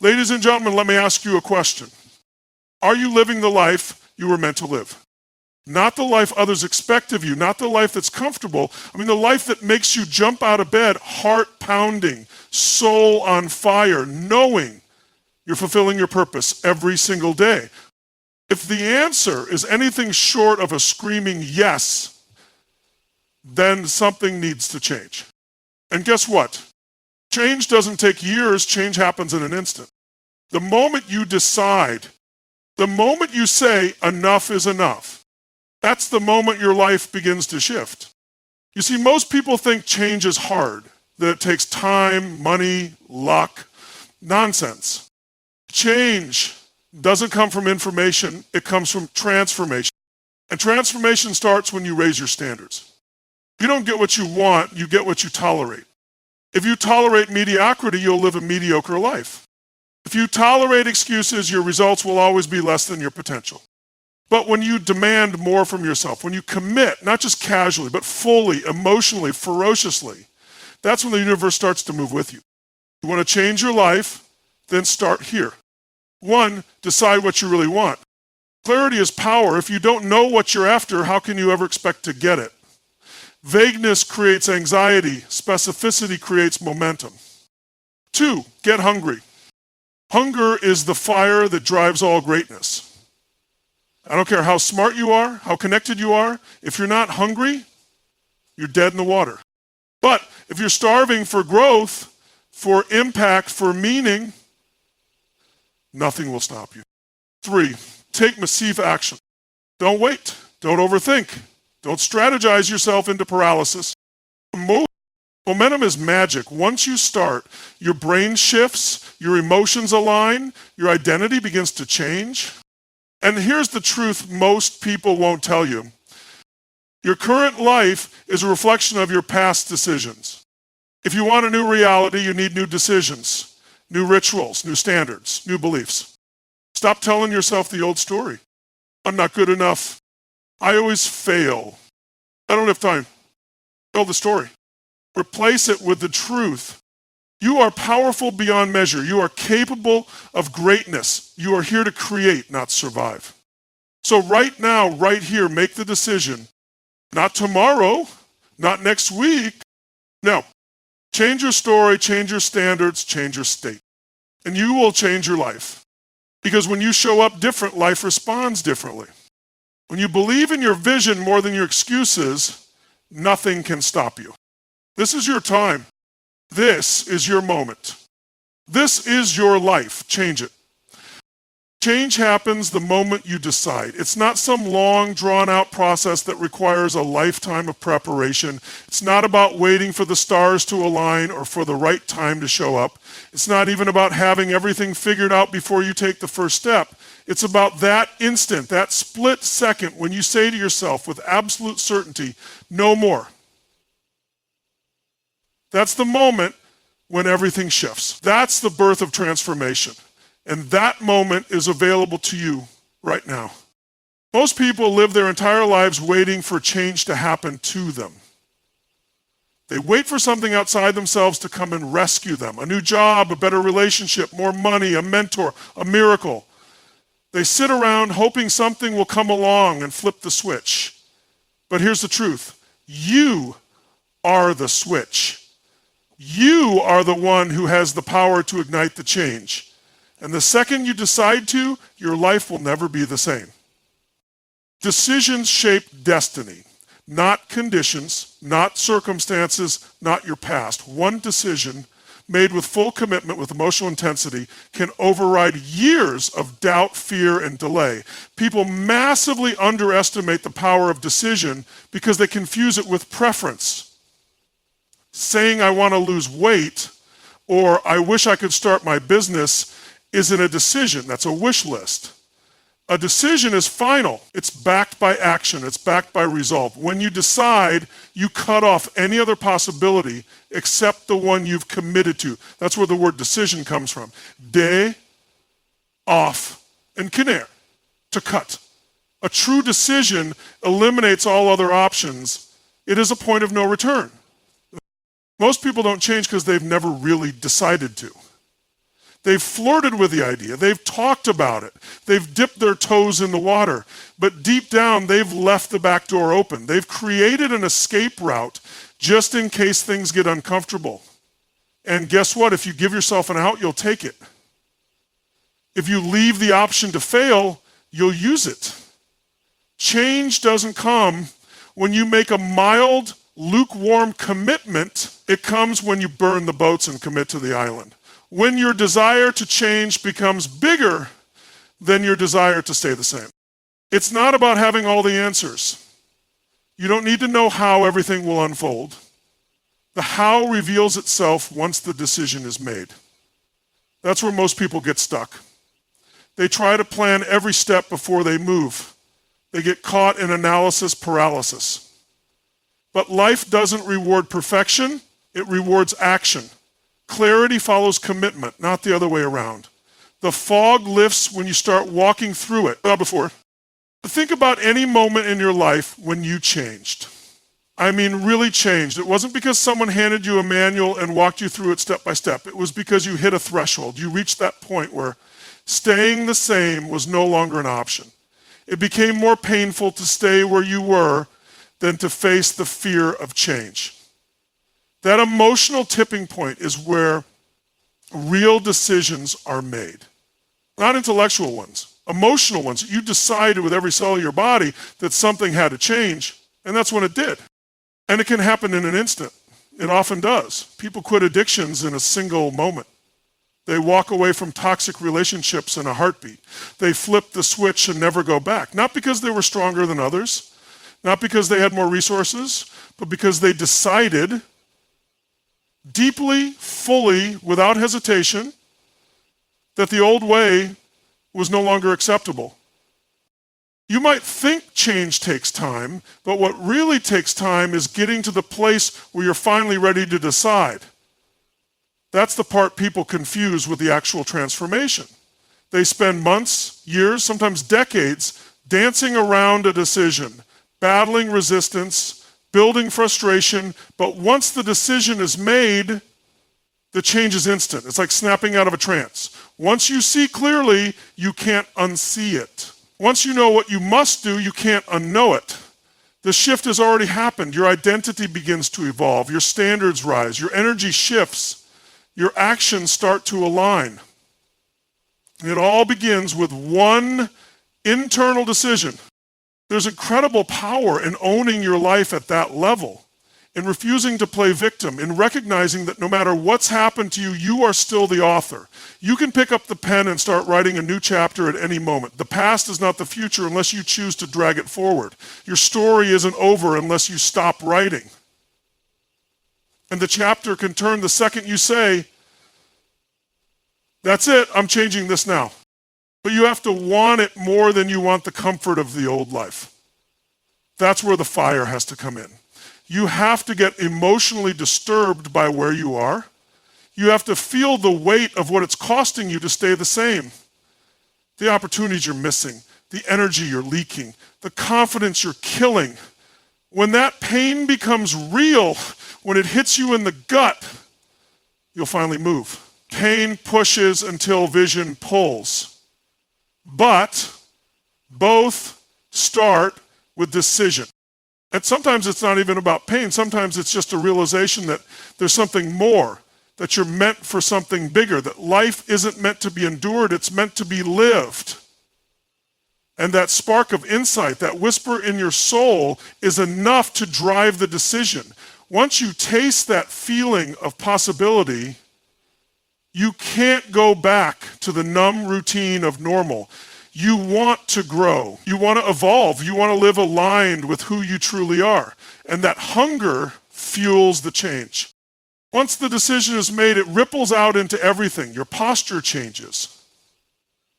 Ladies and gentlemen, let me ask you a question. Are you living the life you were meant to live? Not the life others expect of you, not the life that's comfortable. I mean, the life that makes you jump out of bed, heart pounding, soul on fire, knowing you're fulfilling your purpose every single day. If the answer is anything short of a screaming yes, then something needs to change. And guess what? Change doesn't take years, change happens in an instant. The moment you decide, the moment you say enough is enough, that's the moment your life begins to shift. You see, most people think change is hard, that it takes time, money, luck. Nonsense. Change doesn't come from information, it comes from transformation. And transformation starts when you raise your standards. You don't get what you want, you get what you tolerate. If you tolerate mediocrity, you'll live a mediocre life. If you tolerate excuses, your results will always be less than your potential. But when you demand more from yourself, when you commit, not just casually, but fully, emotionally, ferociously, that's when the universe starts to move with you. You want to change your life, then start here. 1, decide what you really want. Clarity is power. If you don't know what you're after, how can you ever expect to get it? Vagueness creates anxiety. Specificity creates momentum. 2, get hungry. Hunger is the fire that drives all greatness. I don't care how smart you are, how connected you are. If you're not hungry, you're dead in the water. But if you're starving for growth, for impact, for meaning, nothing will stop you. 3, take massive action. Don't wait. Don't overthink. Don't strategize yourself into paralysis. Momentum is magic. Once you start, your brain shifts, your emotions align, your identity begins to change. And here's the truth most people won't tell you. Your current life is a reflection of your past decisions. If you want a new reality, you need new decisions, new rituals, new standards, new beliefs. Stop telling yourself the old story. I'm not good enough. I always fail. I don't have time. Tell the story. Replace it with the truth. You are powerful beyond measure. You are capable of greatness. You are here to create, not survive. So right now, right here, make the decision. Not tomorrow, not next week. No. Change your story, change your standards, change your state. And you will change your life. Because when you show up different, life responds differently. When you believe in your vision more than your excuses, nothing can stop you. This is your time. This is your moment. This is your life. Change it. Change happens the moment you decide. It's not some long, drawn-out process that requires a lifetime of preparation. It's not about waiting for the stars to align or for the right time to show up. It's not even about having everything figured out before you take the first step. It's about that instant, that split second when you say to yourself with absolute certainty, no more. That's the moment when everything shifts. That's the birth of transformation. And that moment is available to you right now. Most people live their entire lives waiting for change to happen to them. They wait for something outside themselves to come and rescue them. A new job, a better relationship, more money, a mentor, a miracle. They sit around hoping something will come along and flip the switch. But here's the truth. You are the switch. You are the one who has the power to ignite the change. And the second you decide to, your life will never be the same. Decisions shape destiny, not conditions, not circumstances, not your past. One decision made with full commitment, with emotional intensity, can override years of doubt, fear, and delay. People massively underestimate the power of decision because they confuse it with preference. Saying I want to lose weight or I wish I could start my business isn't a decision, that's a wish list. A decision is final. It's backed by action. It's backed by resolve. When you decide, you cut off any other possibility except the one you've committed to. That's where the word decision comes from. De, off, and kiner, to cut. A true decision eliminates all other options. It is a point of no return. Most people don't change because they've never really decided to. They've flirted with the idea. They've talked about it. They've dipped their toes in the water. But deep down, they've left the back door open. They've created an escape route just in case things get uncomfortable. And guess what? If you give yourself an out, you'll take it. If you leave the option to fail, you'll use it. Change doesn't come when you make a mild, lukewarm commitment. It comes when you burn the boats and commit to the island. When your desire to change becomes bigger than your desire to stay the same. It's not about having all the answers. You don't need to know how everything will unfold. The how reveals itself once the decision is made. That's where most people get stuck. They try to plan every step before they move. They get caught in analysis paralysis. But life doesn't reward perfection, it rewards action. Clarity follows commitment, not the other way around. The fog lifts when you start walking through it. Before. Think about any moment in your life when you changed. I mean, really changed. It wasn't because someone handed you a manual and walked you through it step by step. It was because you hit a threshold. You reached that point where staying the same was no longer an option. It became more painful to stay where you were than to face the fear of change. That emotional tipping point is where real decisions are made. Not intellectual ones, emotional ones. You decided with every cell of your body that something had to change, and that's when it did. And it can happen in an instant. It often does. People quit addictions in a single moment. They walk away from toxic relationships in a heartbeat. They flip the switch and never go back. Not because they were stronger than others, not because they had more resources, but because they decided deeply, fully, without hesitation, that the old way was no longer acceptable. You might think change takes time, but what really takes time is getting to the place where you're finally ready to decide. That's the part people confuse with the actual transformation. They spend months, years, sometimes decades dancing around a decision, battling resistance, building frustration, but once the decision is made, the change is instant. It's like snapping out of a trance. Once you see clearly, you can't unsee it. Once you know what you must do, you can't unknow it. The shift has already happened. Your identity begins to evolve. Your standards rise. Your energy shifts. Your actions start to align. It all begins with one internal decision. There's incredible power in owning your life at that level, in refusing to play victim, in recognizing that no matter what's happened to you, you are still the author. You can pick up the pen and start writing a new chapter at any moment. The past is not the future unless you choose to drag it forward. Your story isn't over unless you stop writing. And the chapter can turn the second you say, that's it, I'm changing this now. But you have to want it more than you want the comfort of the old life. That's where the fire has to come in. You have to get emotionally disturbed by where you are. You have to feel the weight of what it's costing you to stay the same. The opportunities you're missing, the energy you're leaking, the confidence you're killing. When that pain becomes real, when it hits you in the gut, you'll finally move. Pain pushes until vision pulls. But both start with decision. And sometimes it's not even about pain. Sometimes it's just a realization that there's something more, that you're meant for something bigger, that life isn't meant to be endured, it's meant to be lived. And that spark of insight, that whisper in your soul, is enough to drive the decision. Once you taste that feeling of possibility, you can't go back to the numb routine of normal. You want to grow. You want to evolve. You want to live aligned with who you truly are. And that hunger fuels the change. Once the decision is made, it ripples out into everything. Your posture changes.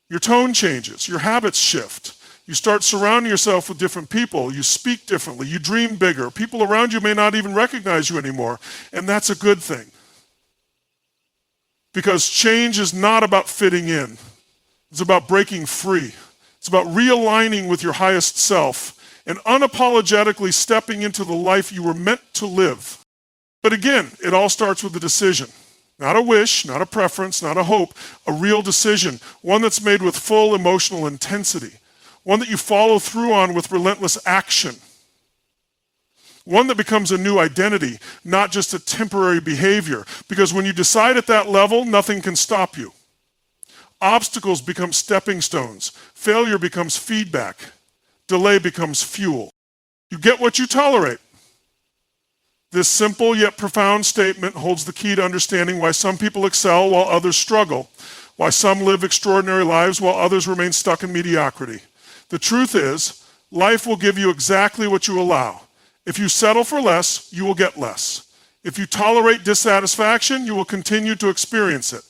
Your tone changes. Your habits shift. You start surrounding yourself with different people. You speak differently. You dream bigger. People around you may not even recognize you anymore. And that's a good thing. Because change is not about fitting in. It's about breaking free. It's about realigning with your highest self and unapologetically stepping into the life you were meant to live. But again, it all starts with a decision. Not a wish, not a preference, not a hope, a real decision, one that's made with full emotional intensity, one that you follow through on with relentless action, one that becomes a new identity, not just a temporary behavior. Because when you decide at that level, nothing can stop you. Obstacles become stepping stones. Failure becomes feedback. Delay becomes fuel. You get what you tolerate. This simple yet profound statement holds the key to understanding why some people excel while others struggle, why some live extraordinary lives while others remain stuck in mediocrity. The truth is, life will give you exactly what you allow. If you settle for less, you will get less. If you tolerate dissatisfaction, you will continue to experience it.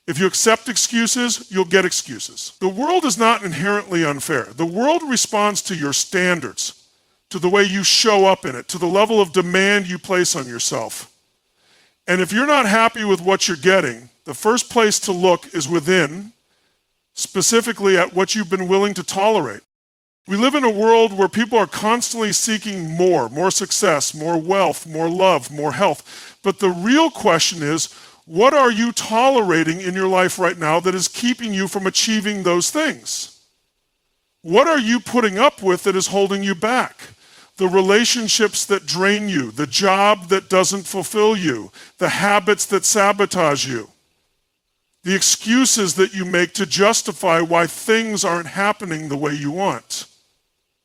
If you accept excuses, you'll get excuses. The world is not inherently unfair. The world responds to your standards, to the way you show up in it, to the level of demand you place on yourself. And if you're not happy with what you're getting, the first place to look is within, specifically at what you've been willing to tolerate. We live in a world where people are constantly seeking more success, more wealth, more love, more health. But the real question is, what are you tolerating in your life right now that is keeping you from achieving those things? What are you putting up with that is holding you back? The relationships that drain you, the job that doesn't fulfill you, the habits that sabotage you, the excuses that you make to justify why things aren't happening the way you want.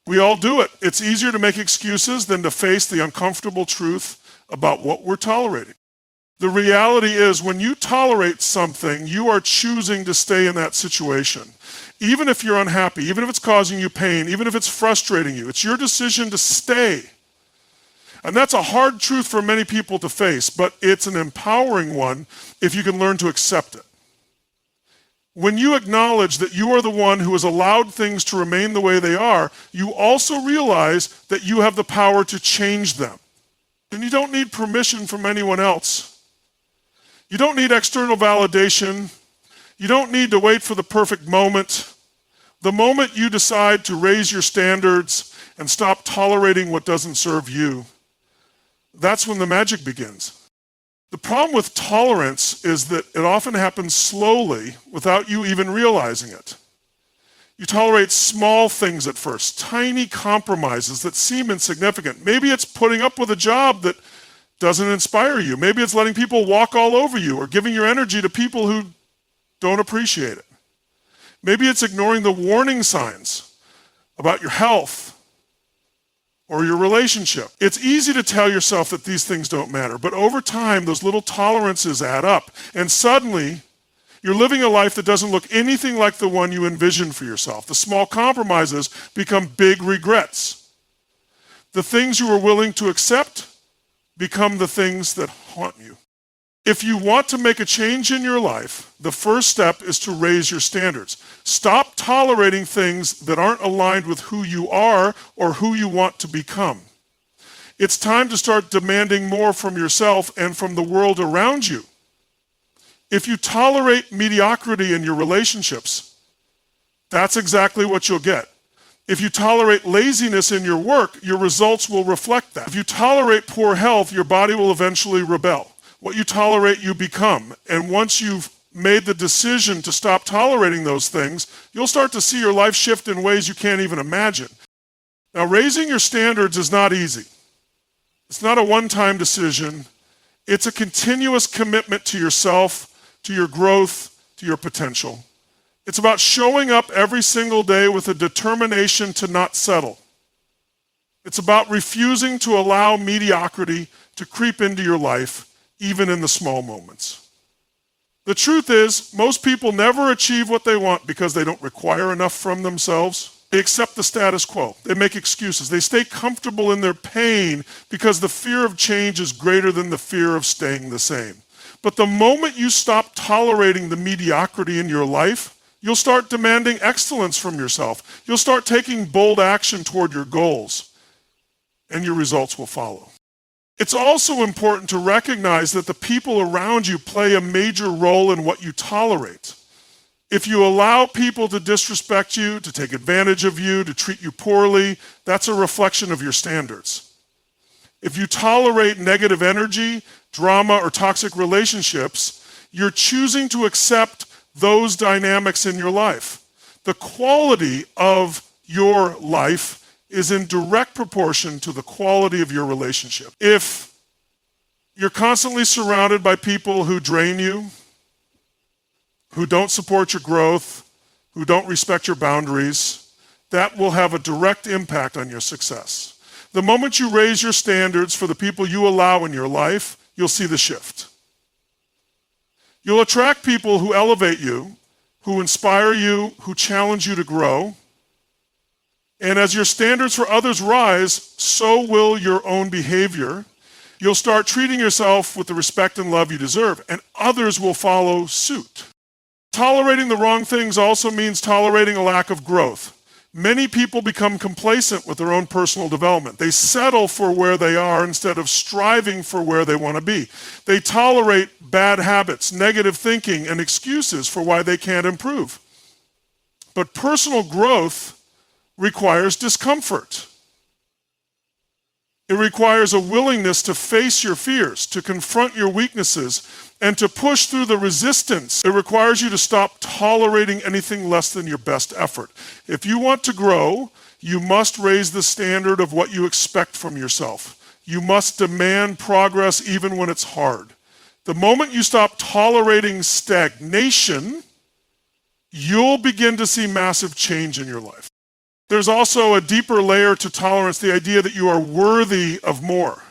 We all do it. It's easier to make excuses than to face the uncomfortable truth about what we're tolerating. The reality is, when you tolerate something, you are choosing to stay in that situation. Even if you're unhappy, even if it's causing you pain, even if it's frustrating you, it's your decision to stay. And that's a hard truth for many people to face, but it's an empowering one if you can learn to accept it. When you acknowledge that you are the one who has allowed things to remain the way they are, you also realize that you have the power to change them. And you don't need permission from anyone else. You don't need external validation. You don't need to wait for the perfect moment. The moment you decide to raise your standards and stop tolerating what doesn't serve you, that's when the magic begins. The problem with tolerance is that it often happens slowly without you even realizing it. You tolerate small things at first, tiny compromises that seem insignificant. Maybe it's putting up with a job that doesn't inspire you. Maybe it's letting people walk all over you or giving your energy to people who don't appreciate it. Maybe it's ignoring the warning signs about your health or your relationship. It's easy to tell yourself that these things don't matter, but over time, those little tolerances add up, and suddenly, you're living a life that doesn't look anything like the one you envisioned for yourself. The small compromises become big regrets. The things you were willing to accept become the things that haunt you. If you want to make a change in your life, the first step is to raise your standards. Stop tolerating things that aren't aligned with who you are or who you want to become. It's time to start demanding more from yourself and from the world around you. If you tolerate mediocrity in your relationships, that's exactly what you'll get. If you tolerate laziness in your work, your results will reflect that. If you tolerate poor health, your body will eventually rebel. What you tolerate, you become. And once you've made the decision to stop tolerating those things, you'll start to see your life shift in ways you can't even imagine. Now, raising your standards is not easy. It's not a one-time decision. It's a continuous commitment to yourself, to your growth, to your potential. It's about showing up every single day with a determination to not settle. It's about refusing to allow mediocrity to creep into your life, even in the small moments. The truth is, most people never achieve what they want because they don't require enough from themselves. They accept the status quo. They make excuses. They stay comfortable in their pain because the fear of change is greater than the fear of staying the same. But the moment you stop tolerating the mediocrity in your life, you'll start demanding excellence from yourself. You'll start taking bold action toward your goals, and your results will follow. It's also important to recognize that the people around you play a major role in what you tolerate. If you allow people to disrespect you, to take advantage of you, to treat you poorly, that's a reflection of your standards. If you tolerate negative energy, drama, or toxic relationships, You're choosing to accept those dynamics in your life. The quality of your life is in direct proportion to the quality of your relationship. If you're constantly surrounded by people who drain you, who don't support your growth, who don't respect your boundaries, that will have a direct impact on your success. The moment you raise your standards for the people you allow in your life, you'll see the shift. You'll attract people who elevate you, who inspire you, who challenge you to grow. And as your standards for others rise, so will your own behavior. You'll start treating yourself with the respect and love you deserve, and others will follow suit. Tolerating the wrong things also means tolerating a lack of growth. Many people become complacent with their own personal development. They settle for where they are instead of striving for where they want to be. They tolerate bad habits, negative thinking, and excuses for why they can't improve. But personal growth requires discomfort. It requires a willingness to face your fears, to confront your weaknesses, and to push through the resistance. It requires you to stop tolerating anything less than your best effort. If you want to grow, you must raise the standard of what you expect from yourself. You must demand progress even when it's hard. The moment you stop tolerating stagnation, you'll begin to see massive change in your life. There's also a deeper layer to tolerance, the idea that you are worthy of more.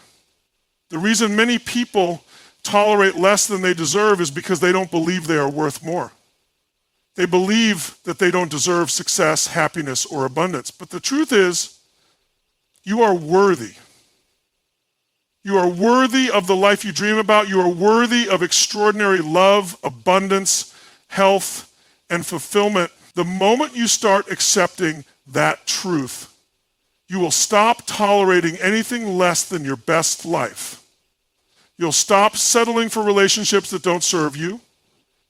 The reason many people tolerate less than they deserve is because they don't believe they are worth more. They believe that they don't deserve success, happiness, or abundance. But the truth is, you are worthy. You are worthy of the life you dream about. You are worthy of extraordinary love, abundance, health, and fulfillment. The moment you start accepting that truth, you will stop tolerating anything less than your best life. You'll stop settling for relationships that don't serve you.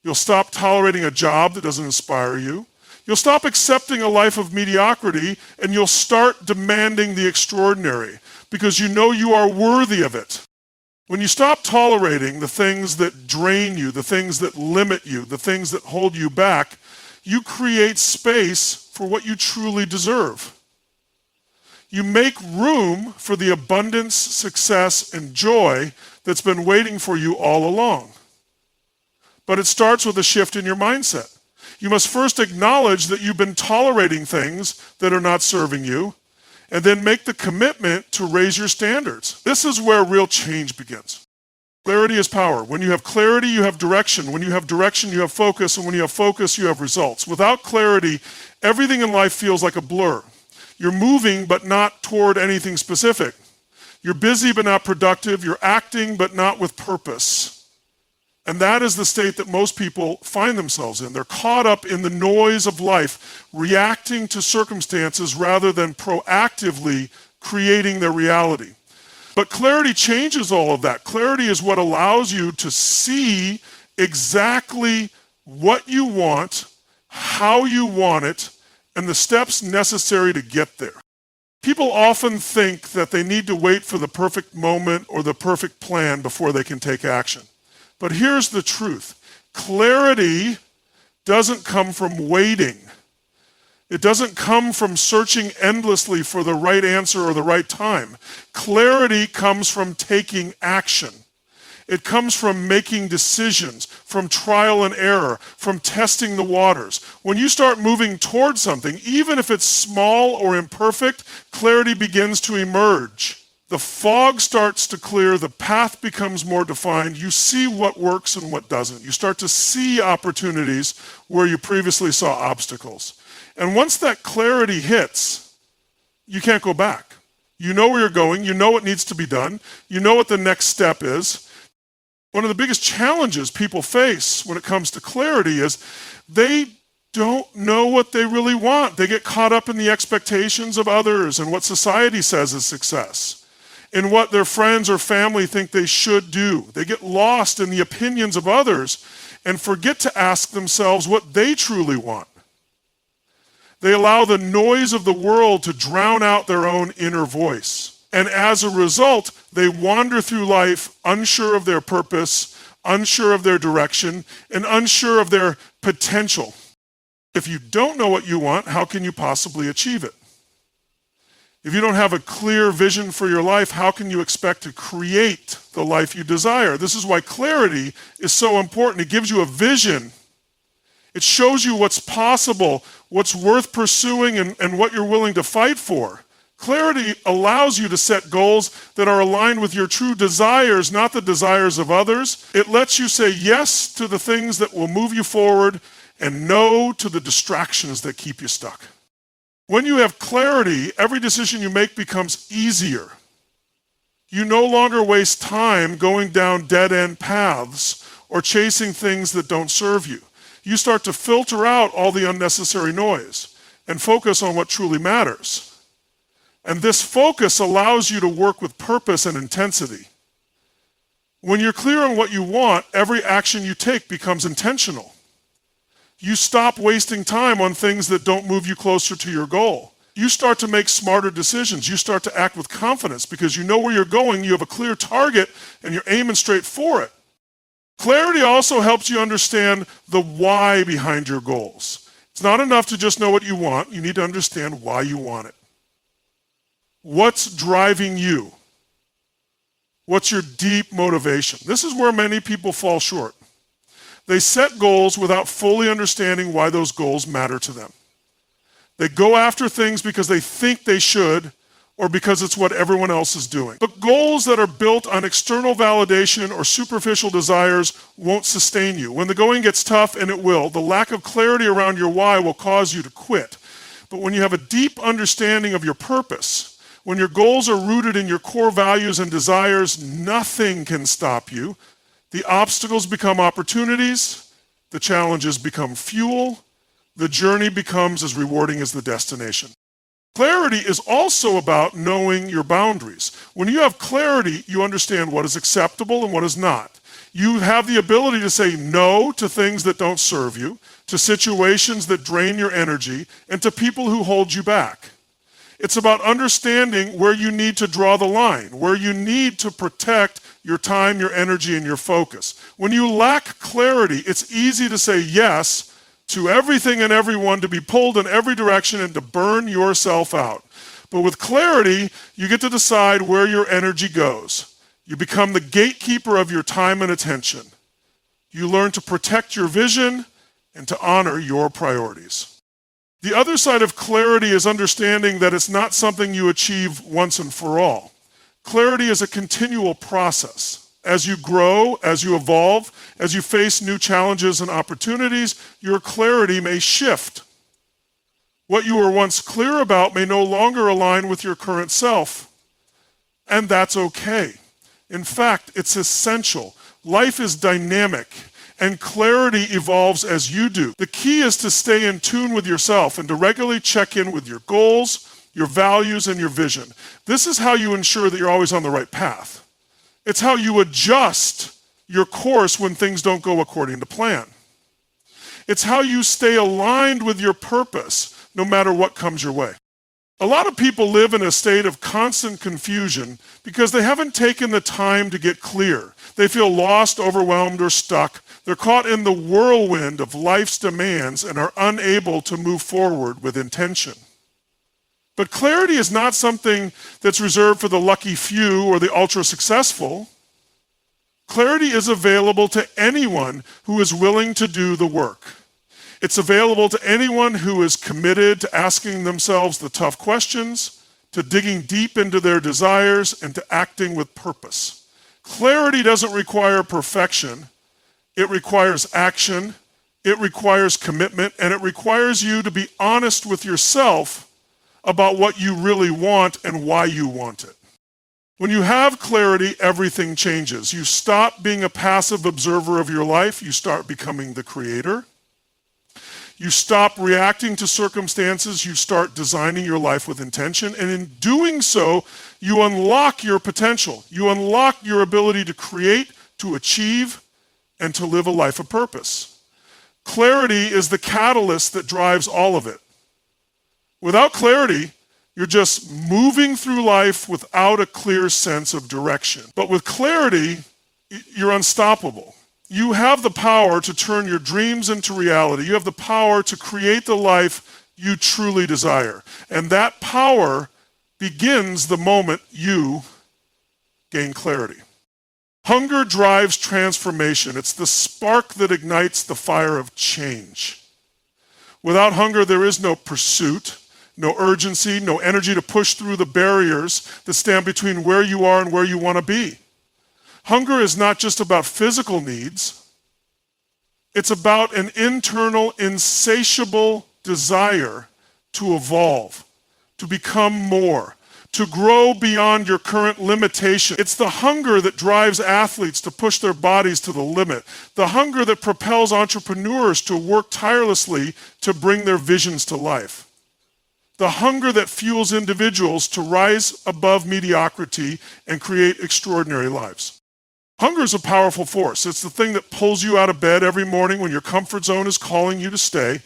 You'll stop tolerating a job that doesn't inspire you. You'll stop accepting a life of mediocrity, and you'll start demanding the extraordinary because you know you are worthy of it. When you stop tolerating the things that drain you, the things that limit you, the things that hold you back, you create space for what you truly deserve. You make room for the abundance, success, and joy that's been waiting for you all along. But it starts with a shift in your mindset. You must first acknowledge that you've been tolerating things that are not serving you, and then make the commitment to raise your standards. This is where real change begins. Clarity is power. When you have clarity, you have direction. When you have direction, you have focus. And when you have focus, you have results. Without clarity, everything in life feels like a blur. You're moving, but not toward anything specific. You're busy, but not productive. You're acting, but not with purpose. And that is the state that most people find themselves in. They're caught up in the noise of life, reacting to circumstances rather than proactively creating their reality. But clarity changes all of that. Clarity is what allows you to see exactly what you want, how you want it, and the steps necessary to get there. People often think that they need to wait for the perfect moment or the perfect plan before they can take action. But here's the truth. Clarity doesn't come from waiting. It doesn't come from searching endlessly for the right answer or the right time. Clarity comes from taking action. It comes from making decisions, from trial and error, from testing the waters. When you start moving towards something, even if it's small or imperfect, clarity begins to emerge. The fog starts to clear, the path becomes more defined. You see what works and what doesn't. You start to see opportunities where you previously saw obstacles. And once that clarity hits, you can't go back. You know where you're going, you know what needs to be done, you know what the next step is. One of the biggest challenges people face when it comes to clarity is they don't know what they really want. They get caught up in the expectations of others and what society says is success, in what their friends or family think they should do. They get lost in the opinions of others and forget to ask themselves what they truly want. They allow the noise of the world to drown out their own inner voice. And as a result, they wander through life unsure of their purpose, unsure of their direction, and unsure of their potential. If you don't know what you want, how can you possibly achieve it? If you don't have a clear vision for your life, how can you expect to create the life you desire? This is why clarity is so important. It gives you a vision. It shows you what's possible, what's worth pursuing, and what you're willing to fight for. Clarity allows you to set goals that are aligned with your true desires, not the desires of others. It lets you say yes to the things that will move you forward and no to the distractions that keep you stuck. When you have clarity, every decision you make becomes easier. You no longer waste time going down dead-end paths or chasing things that don't serve you. You start to filter out all the unnecessary noise and focus on what truly matters. And this focus allows you to work with purpose and intensity. When you're clear on what you want, every action you take becomes intentional. You stop wasting time on things that don't move you closer to your goal. You start to make smarter decisions. You start to act with confidence because you know where you're going, you have a clear target, and you're aiming straight for it. Clarity also helps you understand the why behind your goals. It's not enough to just know what you want. You need to understand why you want it. What's driving you? What's your deep motivation? This is where many people fall short. They set goals without fully understanding why those goals matter to them. They go after things because they think they should or because it's what everyone else is doing. But goals that are built on external validation or superficial desires won't sustain you. When the going gets tough, and it will, the lack of clarity around your why will cause you to quit. But when you have a deep understanding of your purpose, when your goals are rooted in your core values and desires, nothing can stop you. The obstacles become opportunities, the challenges become fuel, the journey becomes as rewarding as the destination. Clarity is also about knowing your boundaries. When you have clarity, you understand what is acceptable and what is not. You have the ability to say no to things that don't serve you, to situations that drain your energy, and to people who hold you back. It's about understanding where you need to draw the line, where you need to protect your time, your energy, and your focus. When you lack clarity, it's easy to say yes to everything and everyone, to be pulled in every direction and to burn yourself out. But with clarity, you get to decide where your energy goes. You become the gatekeeper of your time and attention. You learn to protect your vision and to honor your priorities. The other side of clarity is understanding that it's not something you achieve once and for all. Clarity is a continual process. As you grow, as you evolve, as you face new challenges and opportunities, your clarity may shift. What you were once clear about may no longer align with your current self. And that's okay. In fact, it's essential. Life is dynamic, and clarity evolves as you do. The key is to stay in tune with yourself and to regularly check in with your goals, your values, and your vision. This is how you ensure that you're always on the right path. It's how you adjust your course when things don't go according to plan. It's how you stay aligned with your purpose no matter what comes your way. A lot of people live in a state of constant confusion because they haven't taken the time to get clear. They feel lost, overwhelmed, or stuck. They're caught in the whirlwind of life's demands and are unable to move forward with intention. But clarity is not something that's reserved for the lucky few or the ultra-successful. Clarity is available to anyone who is willing to do the work. It's available to anyone who is committed to asking themselves the tough questions, to digging deep into their desires, and to acting with purpose. Clarity doesn't require perfection. It requires action. It requires commitment, and it requires you to be honest with yourself about what you really want and why you want it. When you have clarity, everything changes. You stop being a passive observer of your life. You start becoming the creator. You stop reacting to circumstances. You start designing your life with intention. And in doing so, you unlock your potential. You unlock your ability to create, to achieve, and to live a life of purpose. Clarity is the catalyst that drives all of it. Without clarity, you're just moving through life without a clear sense of direction. But with clarity, you're unstoppable. You have the power to turn your dreams into reality. You have the power to create the life you truly desire. And that power begins the moment you gain clarity. Hunger drives transformation. It's the spark that ignites the fire of change. Without hunger, there is no pursuit, no urgency, no energy to push through the barriers that stand between where you are and where you want to be. Hunger is not just about physical needs. It's about an internal, insatiable desire to evolve, to become more, to grow beyond your current limitation. It's the hunger that drives athletes to push their bodies to the limit. The hunger that propels entrepreneurs to work tirelessly to bring their visions to life. The hunger that fuels individuals to rise above mediocrity and create extraordinary lives. Hunger is a powerful force. It's the thing that pulls you out of bed every morning when your comfort zone is calling you to stay.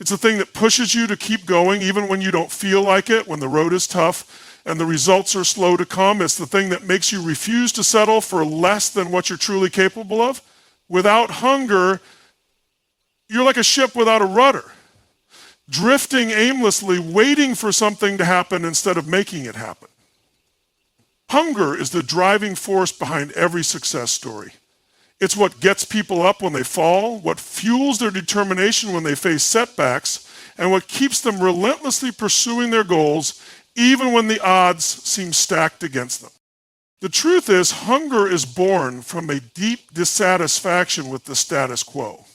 It's the thing that pushes you to keep going even when you don't feel like it, when the road is tough and the results are slow to come. It's the thing that makes you refuse to settle for less than what you're truly capable of. Without hunger, you're like a ship without a rudder, drifting aimlessly, waiting for something to happen instead of making it happen. Hunger is the driving force behind every success story. It's what gets people up when they fall, what fuels their determination when they face setbacks, and what keeps them relentlessly pursuing their goals even when the odds seem stacked against them. The truth is, hunger is born from a deep dissatisfaction with the status quo.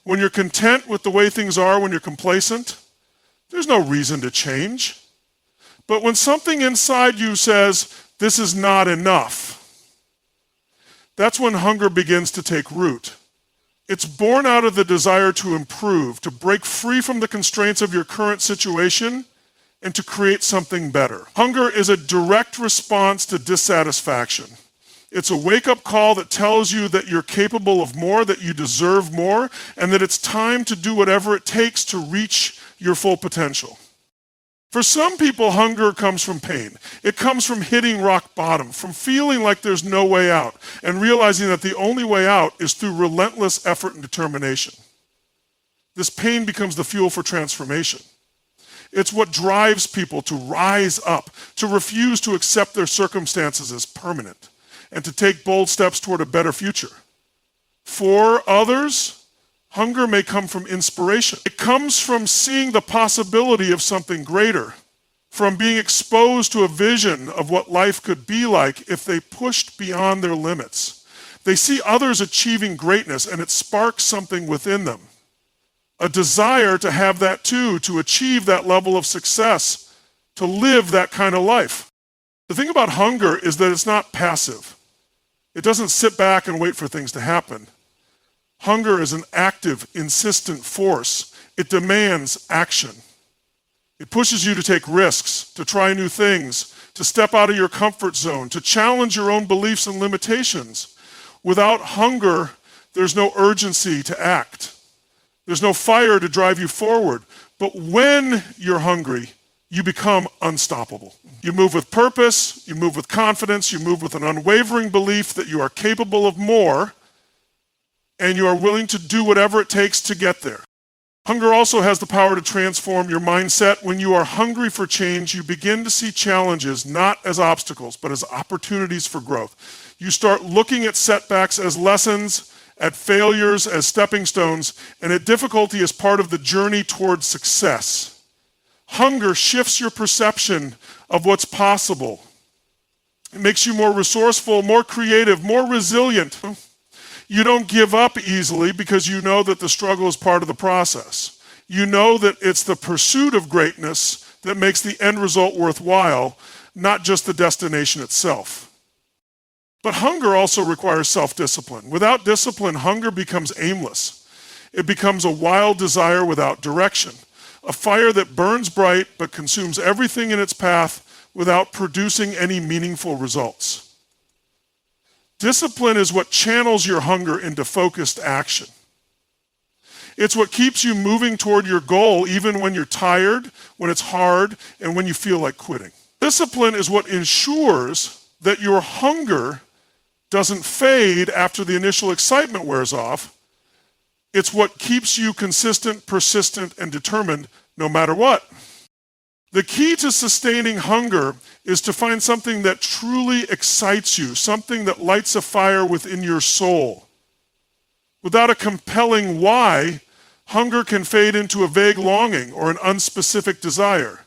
When you're content with the way things are, when you're complacent, there's no reason to change. But when something inside you says, this is not enough, that's when hunger begins to take root. It's born out of the desire to improve, to break free from the constraints of your current situation, and to create something better. Hunger is a direct response to dissatisfaction. It's a wake-up call that tells you that you're capable of more, that you deserve more, and that it's time to do whatever it takes to reach your full potential. For some people, hunger comes from pain. It comes from hitting rock bottom, from feeling like there's no way out, and realizing that the only way out is through relentless effort and determination. This pain becomes the fuel for transformation. It's what drives people to rise up, to refuse to accept their circumstances as permanent, and to take bold steps toward a better future. For others, hunger may come from inspiration. It comes from seeing the possibility of something greater, from being exposed to a vision of what life could be like if they pushed beyond their limits. They see others achieving greatness, and it sparks something within them. A desire to have that too, to achieve that level of success, to live that kind of life. The thing about hunger is that it's not passive. It doesn't sit back and wait for things to happen. Hunger is an active, insistent force. It demands action. It pushes you to take risks, to try new things, to step out of your comfort zone, to challenge your own beliefs and limitations. Without hunger, there's no urgency to act. There's no fire to drive you forward. But when you're hungry, you become unstoppable. You move with purpose, you move with confidence, you move with an unwavering belief that you are capable of more, and you are willing to do whatever it takes to get there. Hunger also has the power to transform your mindset. When you are hungry for change, you begin to see challenges not as obstacles, but as opportunities for growth. You start looking at setbacks as lessons, at failures as stepping stones, and at difficulty as part of the journey towards success. Hunger shifts your perception of what's possible. It makes you more resourceful, more creative, more resilient. You don't give up easily because you know that the struggle is part of the process. You know that it's the pursuit of greatness that makes the end result worthwhile, not just the destination itself. But hunger also requires self-discipline. Without discipline, hunger becomes aimless. It becomes a wild desire without direction, a fire that burns bright but consumes everything in its path without producing any meaningful results. Discipline is what channels your hunger into focused action. It's what keeps you moving toward your goal even when you're tired, when it's hard, and when you feel like quitting. Discipline is what ensures that your hunger doesn't fade after the initial excitement wears off. It's what keeps you consistent, persistent, and determined no matter what. The key to sustaining hunger is to find something that truly excites you, something that lights a fire within your soul. Without a compelling why, hunger can fade into a vague longing or an unspecific desire.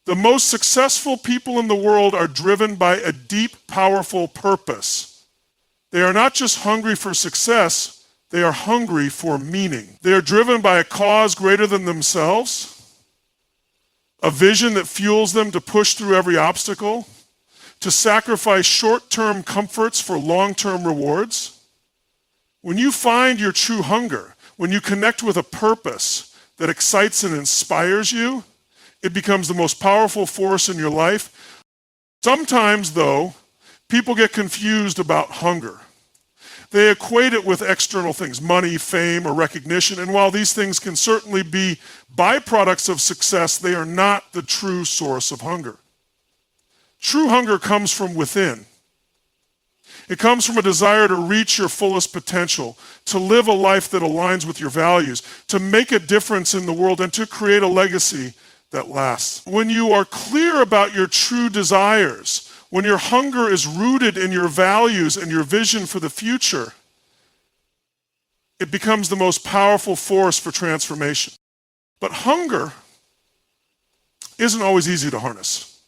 The most successful people in the world are driven by a deep, powerful purpose. They are not just hungry for success, they are hungry for meaning. They are driven by a cause greater than themselves, a vision that fuels them to push through every obstacle, to sacrifice short-term comforts for long-term rewards. When you find your true hunger, when you connect with a purpose that excites and inspires you, it becomes the most powerful force in your life. Sometimes, though, people get confused about hunger. They equate it with external things, money, fame, or recognition, and while these things can certainly be byproducts of success, they are not the true source of hunger. True hunger comes from within. It comes from a desire to reach your fullest potential, to live a life that aligns with your values, to make a difference in the world, and to create a legacy that lasts. When you are clear about your true desires, when your hunger is rooted in your values and your vision for the future, it becomes the most powerful force for transformation. But hunger isn't always easy to harness.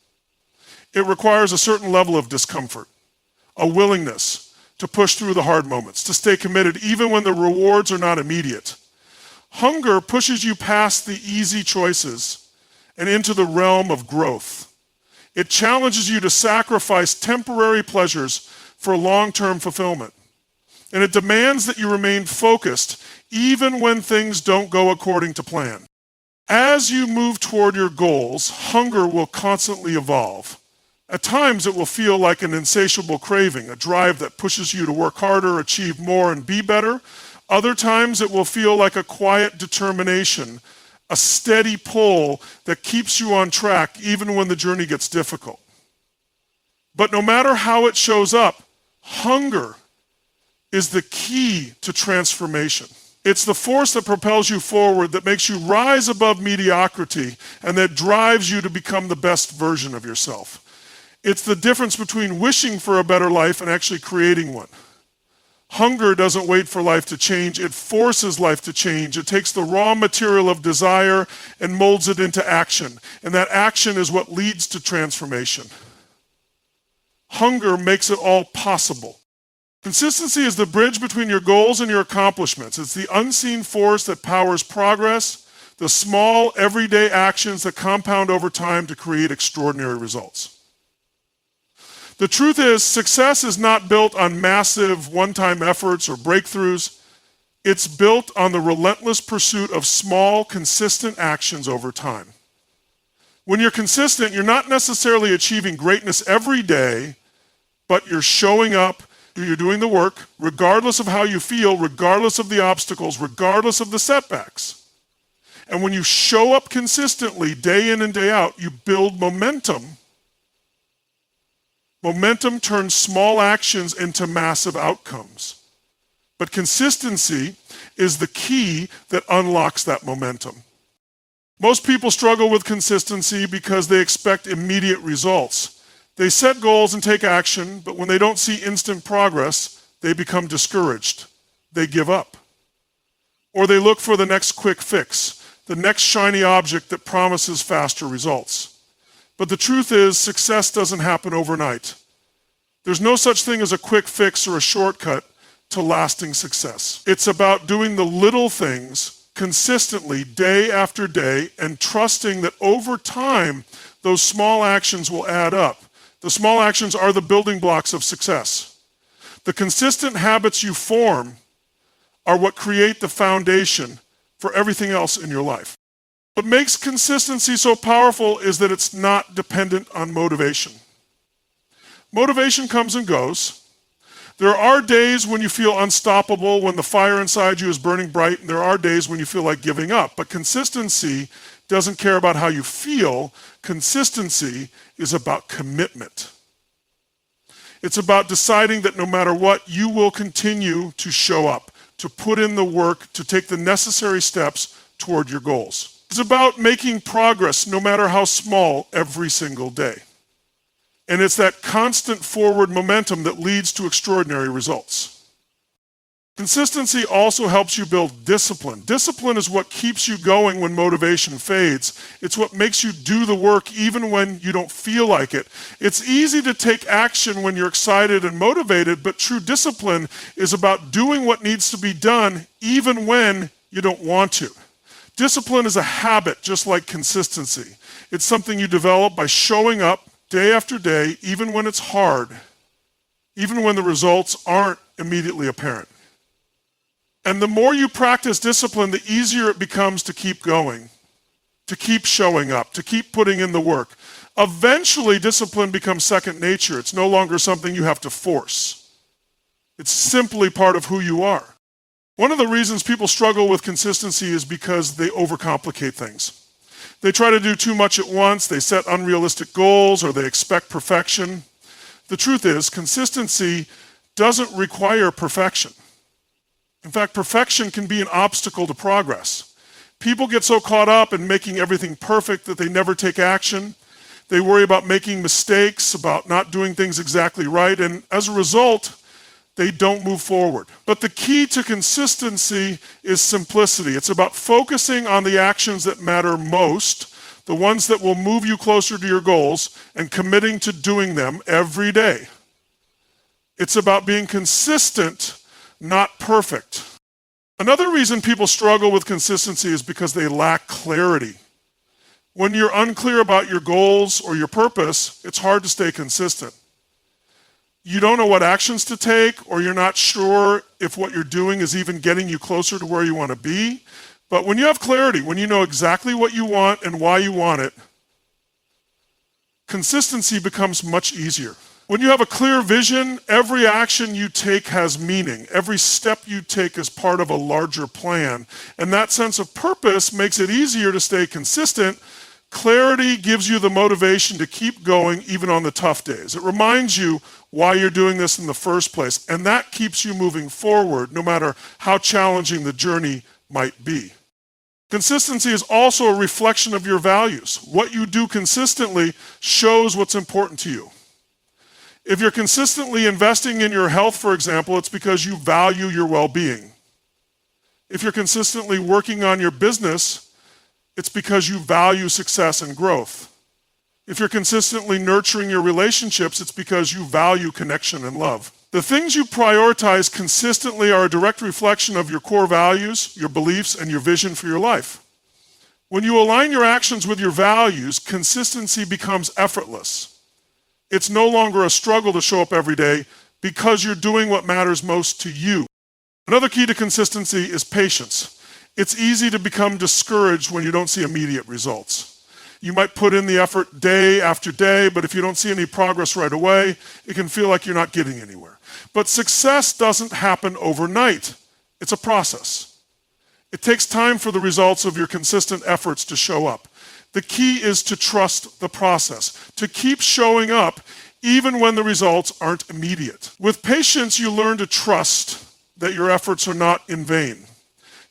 It requires a certain level of discomfort, a willingness to push through the hard moments, to stay committed even when the rewards are not immediate. Hunger pushes you past the easy choices and into the realm of growth. It challenges you to sacrifice temporary pleasures for long-term fulfillment. And it demands that you remain focused even when things don't go according to plan. As you move toward your goals, hunger will constantly evolve. At times it will feel like an insatiable craving, a drive that pushes you to work harder, achieve more, and be better. Other times it will feel like a quiet determination, a steady pull that keeps you on track even when the journey gets difficult. But no matter how it shows up, hunger is the key to transformation. It's the force that propels you forward, that makes you rise above mediocrity, and that drives you to become the best version of yourself. It's the difference between wishing for a better life and actually creating one. Hunger doesn't wait for life to change, it forces life to change. It takes the raw material of desire and molds it into action. And that action is what leads to transformation. Hunger makes it all possible. Consistency is the bridge between your goals and your accomplishments. It's the unseen force that powers progress, the small, everyday actions that compound over time to create extraordinary results. The truth is, success is not built on massive one-time efforts or breakthroughs. It's built on the relentless pursuit of small, consistent actions over time. When you're consistent, you're not necessarily achieving greatness every day, but you're showing up, you're doing the work, regardless of how you feel, regardless of the obstacles, regardless of the setbacks. And when you show up consistently, day in and day out, you build momentum. Momentum turns small actions into massive outcomes. But consistency is the key that unlocks that momentum. Most people struggle with consistency because they expect immediate results. They set goals and take action, but when they don't see instant progress, they become discouraged. They give up. Or they look for the next quick fix, the next shiny object that promises faster results. But the truth is, success doesn't happen overnight. There's no such thing as a quick fix or a shortcut to lasting success. It's about doing the little things consistently, day after day, and trusting that over time, those small actions will add up. The small actions are the building blocks of success. The consistent habits you form are what create the foundation for everything else in your life. What makes consistency so powerful is that it's not dependent on motivation. Motivation comes and goes. There are days when you feel unstoppable, when the fire inside you is burning bright, and there are days when you feel like giving up. But consistency doesn't care about how you feel. Consistency is about commitment. It's about deciding that no matter what, you will continue to show up, to put in the work, to take the necessary steps toward your goals. It's about making progress, no matter how small, every single day. And it's that constant forward momentum that leads to extraordinary results. Consistency also helps you build discipline. Discipline is what keeps you going when motivation fades. It's what makes you do the work even when you don't feel like it. It's easy to take action when you're excited and motivated, but true discipline is about doing what needs to be done even when you don't want to. Discipline is a habit, just like consistency. It's something you develop by showing up day after day, even when it's hard, even when the results aren't immediately apparent. And the more you practice discipline, the easier it becomes to keep going, to keep showing up, to keep putting in the work. Eventually, discipline becomes second nature. It's no longer something you have to force. It's simply part of who you are. One of the reasons people struggle with consistency is because they overcomplicate things. They try to do too much at once, they set unrealistic goals, or they expect perfection. The truth is, consistency doesn't require perfection. In fact, perfection can be an obstacle to progress. People get so caught up in making everything perfect that they never take action. They worry about making mistakes, about not doing things exactly right, and as a result, they don't move forward. But the key to consistency is simplicity. It's about focusing on the actions that matter most, the ones that will move you closer to your goals, and committing to doing them every day. It's about being consistent, not perfect. Another reason people struggle with consistency is because they lack clarity. When you're unclear about your goals or your purpose, it's hard to stay consistent. You don't know what actions to take, or you're not sure if what you're doing is even getting you closer to where you want to be. But when you have clarity, when you know exactly what you want and why you want it, consistency becomes much easier. When you have a clear vision, every action you take has meaning. Every step you take is part of a larger plan. And that sense of purpose makes it easier to stay consistent. Clarity gives you the motivation to keep going even on the tough days. It reminds you why you're doing this in the first place. And that keeps you moving forward no matter how challenging the journey might be. Consistency is also a reflection of your values. What you do consistently shows what's important to you. If you're consistently investing in your health, for example, it's because you value your well-being. If you're consistently working on your business, it's because you value success and growth. If you're consistently nurturing your relationships, it's because you value connection and love. The things you prioritize consistently are a direct reflection of your core values, your beliefs, and your vision for your life. When you align your actions with your values, consistency becomes effortless. It's no longer a struggle to show up every day because you're doing what matters most to you. Another key to consistency is patience. It's easy to become discouraged when you don't see immediate results. You might put in the effort day after day, but if you don't see any progress right away, it can feel like you're not getting anywhere. But success doesn't happen overnight. It's a process. It takes time for the results of your consistent efforts to show up. The key is to trust the process, to keep showing up even when the results aren't immediate. With patience, you learn to trust that your efforts are not in vain.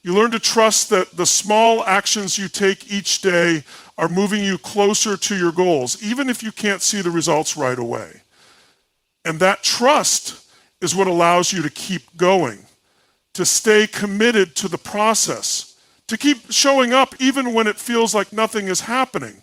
You learn to trust that the small actions you take each day are moving you closer to your goals, even if you can't see the results right away. And that trust is what allows you to keep going, to stay committed to the process, to keep showing up even when it feels like nothing is happening.